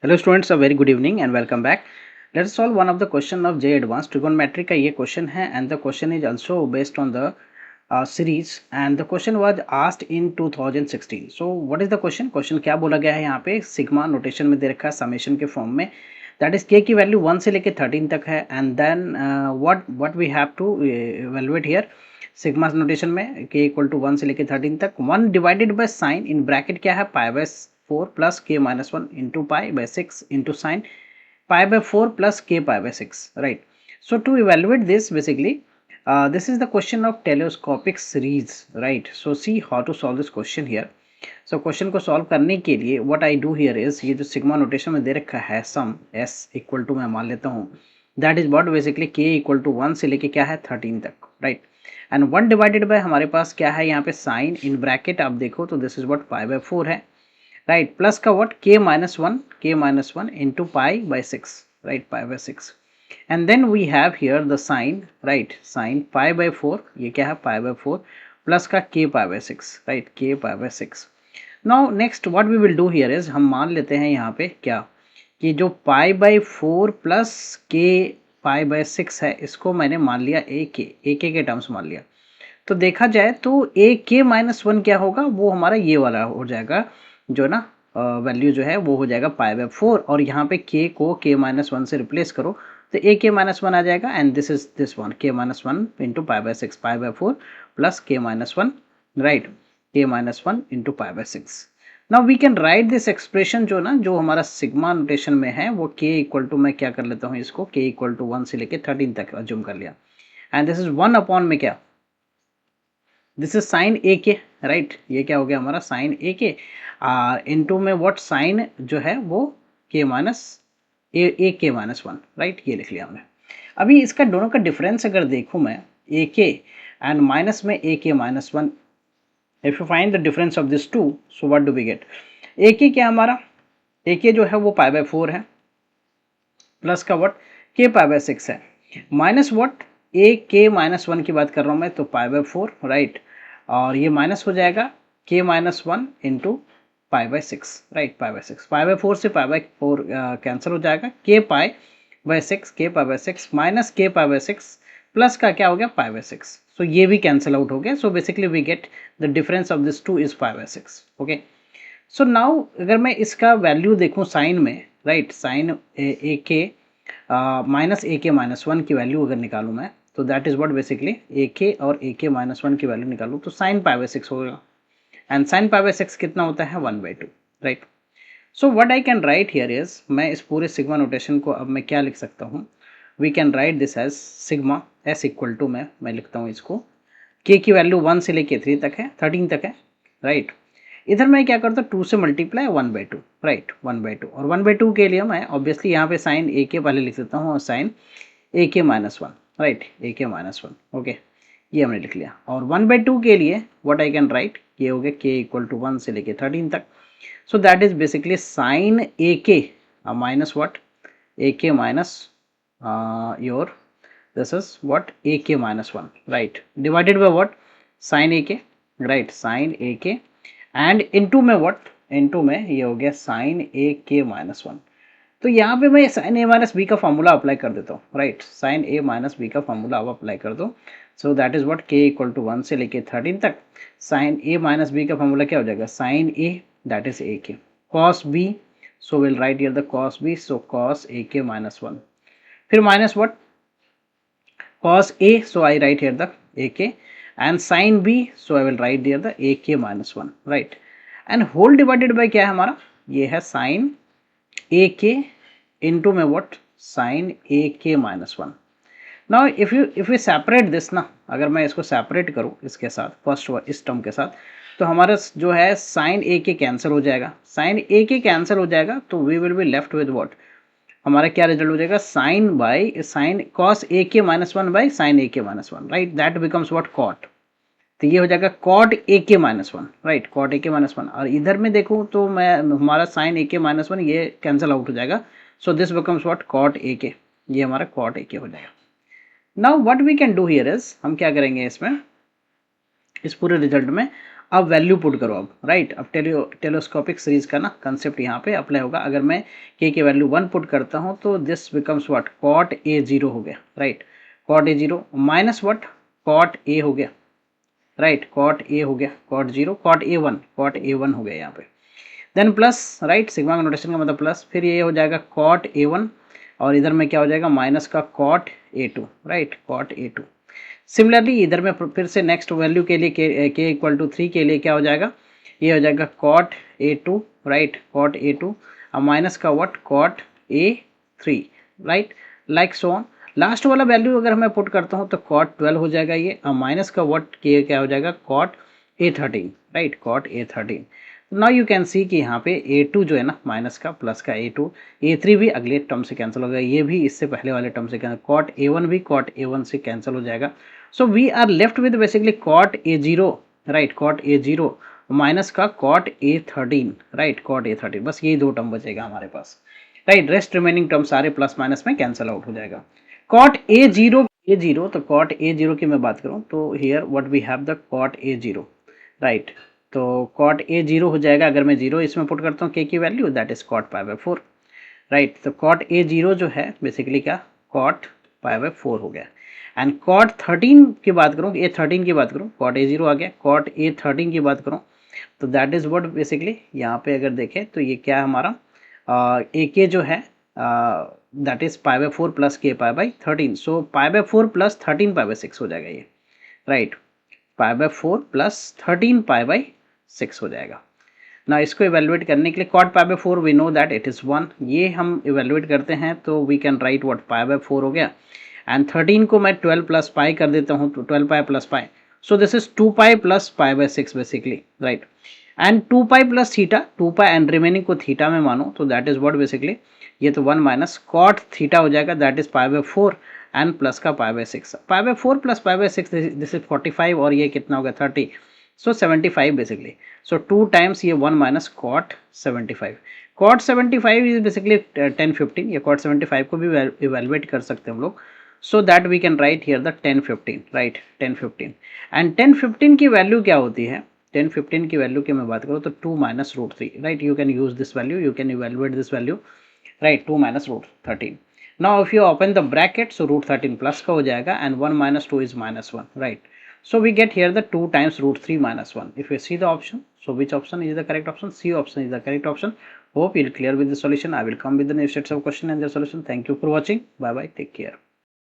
Hello students, a very good evening and welcome back. Let us solve one of the question of J Advanced Trigonometry का ये question है and the question is also based on the series and the question was asked in 2016. So what is the question? Question क्या बोला गया है यहाँ पे sigma notation में दे रखा है समेशन के फॉर्म में दैट इज के की वैल्यू 1 से लेके 13 तक है and then what we have to evaluate here sigma notation में के इक्वल टू 1 से लेके 13 तक 1 divided by sine in bracket क्या है pi by 4 plus k minus 1 into pi by 6 into sine pi by 4 plus k pi by 6, right? So to evaluate this basically this is the question of telescopic series, right? So see how to solve this question here. So question को solve करने के लिए what I do here is ये जो sigma notation में दे रखा है sum s equal to मैं मान लेता हूँ that is what basically k equal to 1 से लेके क्या है 13 तक, right? and 1 divided by हमारे पास क्या है यहाँ पे sin in bracket आप देखो तो this is what pi by 4 है, राइट प्लस का what k minus one into pi by six, right pi by six and then we have here the sine, right sine pi by four, ये क्या है पाई by four plus का के pi by six, right k pi by six. Now next what we will do here is हम मान लेते हैं यहाँ पे क्या कि जो पाई by four plus k pi by six है इसको मैंने मान लिया ए के टर्म्स मान लिया. तो देखा जाए तो ए के माइनस वन क्या होगा वो हमारा ये वाला हो जाएगा जो ना वैल्यू जो है वो हो जाएगा पाई बाय 4 और यहाँ पे के को के माइनस वन से रिप्लेस करो तो ए के माइनस वन आ जाएगा and this is this one k minus one into pi by six pi by 4 plus k minus one, right k minus one into pi by six. Now we can write this expression जो ना जो हमारा sigma notation में है वो के equal to मैं क्या कर लेता हूँ इसको के इक्वल टू 1 से लेके 13 तक अज्यूम कर लिया एंड दिस इज 1 अपॉन में क्या दिस इज साइन ए के, राइट ये क्या हो गया हमारा साइन ए के इनटू में व्हाट साइन जो है वो के माइनस ए के माइनस वन, राइट ये लिख लिया हमने. अभी इसका दोनों का डिफरेंस अगर देखूं मैं ए के एंड माइनस में a k minus one, if you find the difference of this two so what do we get a k क्या हमारा ए के जो है वो पाई बाय फोर है प्लस का what k pi by six है minus what a k minus one की बात कर रहा हूँ मैं तो पाई बाय फोर, राइट और ये माइनस हो जाएगा के minus one into pi by six, right pi by six pi by four से पाई बाय फोर कैंसिल हो जाएगा के बाय सिक्स माइनस के पाई बाय सिक्स प्लस का क्या हो गया पाई बाय सिक्स. सो ये भी कैंसिल आउट हो गया. So basically we get the difference of this two is pi by six. Okay so now अगर मैं इसका वैल्यू देखूँ साइन में, right sign a k minus A k minus one की वैल्यू अगर निकालूँ मैं तो दैट इज व्हाट बेसिकली ए के और ए के माइनस वन की वैल्यू निकालूँ तो साइन पाई बाय सिक्स होगा and sine pi by six कितना होता है 1/2, right. So what I can write here is मैं इस पूरे सिग्मा नोटेशन को अब मैं क्या लिख सकता हूँ we can write this as sigma S equal to मैं लिखता हूँ इसको के की वैल्यू 1 से लेके 3 तक है 13 तक है, राइट. इधर मैं क्या करता हूँ 2 से मल्टीप्लाई 1/2, राइट 1/2 और 1/2 के लिए मैं ऑब्वियसली यहाँ पे साइन ए के पहले लिख देता हूँ और sign a k minus one, right A k minus one. Okay ये हमने लिख लिया और 1/2 के लिए व्हाट आई कैन राइट ये हो गया के इक्वल टू 1 से लेके 13 तक. So that is basically sine a k minus what a k minus your this is what a k minus 1, right divided by what sin a k, right sin a k and into में what into में ये हो गया sin a k minus 1. तो यहाँ पे मैं sin a minus b का फॉर्मूला अप्लाई कर देता हूँ, right sin a minus b का फॉर्मूला अब अप्लाई कर दो. So that is what k equal to 1 से लेके 13 तक sin a minus b का फॉर्मूला क्या हो जाएगा sin a that is a k cos b, so will write here the cos b, so cos a k minus 1 फिर minus what cos a, so I write here the ak and sin b, so I will write here the ak minus 1, right and whole divided by क्या है हमारा ये है sin ak into में what sin ak minus 1. now if we separate this ना अगर मैं इसको separate करूँ इसके साथ फर्स्ट इस टर्म के साथ तो हमारा जो है sin ak कैंसिल हो जाएगा sin ak कैंसिल हो जाएगा तो we will be left with what हमारा क्या रिजल्ट हो जाएगा sine by sine cos a k minus one by sine a k minus one, right that becomes what cot. तो ये हो जाएगा cot a k minus one, right cot a k minus one और इधर में देखूँ तो मैं हमारा sine a k minus one ये कैंसिल आउट हो जाएगा. So this becomes what cot a k, ये हमारा कॉट ए के हो जाएगा. Now what we can do here is हम क्या करेंगे इसमें इस पूरे रिजल्ट में अब वैल्यू पुट करो अब, राइट। अब टेलीस्कोपिक सीरीज का ना कंसेप्ट यहाँ पे अप्लाई होगा। अगर मैं के की वैल्यू 1 पुट करता हूँ तो this becomes what, cot a 0 हो गया, right. Cot a 0 minus what, cot a हो गया, राइट। कॉट ए हो गया, cot 0, cot a 1, cot a 1 हो गया यहाँ पे। देन प्लस, राइट, सिग्मा का नोटेशन का मतलब प्लस, फिर ये हो जाएगा कॉट ए 1 और इधर में क्या हो जाएगा माइनस का cot a 2, right, cot a 2। Similarly इधर में फिर से नेक्स्ट वैल्यू के लिए के इक्वल टू 3 के लिए क्या हो जाएगा, ये हो जाएगा cot a 2, right, cot a 2 और माइनस का what, cot a 3, right, like so on. Last वाला वैल्यू अगर मैं पुट करता हूँ तो कॉट 12 हो जाएगा ये, और माइनस का व्हाट के क्या हो जाएगा, cot a 13, right, cot a 13। Now you can see कि यहाँ पे a2 जो है ना माइनस का प्लस का a2, a3 भी अगले टर्म से कैंसिल हो गया, ये भी इससे पहले वाले टर्म से कैंसिल, कॉट a1 भी कॉट a1 से कैंसिल हो जाएगा। So we are left with basically cot a0, right, cot a0 minus का cot a13, right, cot a13, बस यही दो टर्म बचेगा हमारे पास, राइट। रेस्ट रिमेनिंग टर्म सारे प्लस माइनस में कैंसिल आउट हो जाएगा। कॉट a0, तो कॉट a0 की मैं बात करूँ तो here what we have the cot a0, right. तो कॉट ए 0 हो जाएगा, अगर मैं 0 इसमें पुट करता हूँ के की value, that is cot pi by 4, right. तो कॉट ए 0 जो है बेसिकली क्या, कॉट पाई बाय 4 हो गया। एंड कॉट 13 की बात करूँ, ए 13 की बात करूँ, कॉट ए 0 आ गया, कॉट ए 13 की बात करूँ तो दैट इज व्हाट बेसिकली यहाँ पे अगर देखें तो ये क्या है हमारा, ए के जो है that is pi by 4 plus k pi by 13, so pi by 4 plus 13 pi by 6 हो जाएगा ये, right. Pi by 4 plus 13 pi by 6 हो जाएगा। ना इसको इवेलुएट करने के लिए cot pi by 4 we know that it is 1, ये हम इवेलुएट करते हैं तो we can write what, pi by 4 हो गया। एंड 13 को मैं 12 प्लस पाई कर देता हूँ तो 12 pi plus pi, so this is 2 pi plus pi by 6 basically, right. And 2 pi plus theta, 2 pi and remaining को थीटा में मानो तो दैट इज व्हाट बेसिकली, ये तो 1 माइनस कॉट थीटा हो जाएगा, that is pi by 4 and plus का pi by 6, pi by 4 plus pi by 6 this is 45 और ये कितना हो गया 30, सो 75 बेसिकली। सो 2 टाइम्स ये 1 minus cot 75, cot 75 is basically 1015, ये कॉट 75 को भी इवेलुएट कर सकते हैं हम लोग, so that we can write here the 1015, right, 1015। And 1015 की वैल्यू क्या होती है, 1015 की वैल्यू की मैं बात करूँ तो 2 minus root 3, right, you can use this value, you can evaluate this value, right, 2 minus root 13। Now if you open the bracket, so root 13 plus का हो जाएगा and 1 minus 2 is minus 1, right. So we get here the 2 times root 3 minus 1. If you see the option, so which option is the correct option? C option is the correct option. Hope you'll clear with the solution. I will come with the new sets of question and their solution. Thank you for watching. Bye bye. Take care.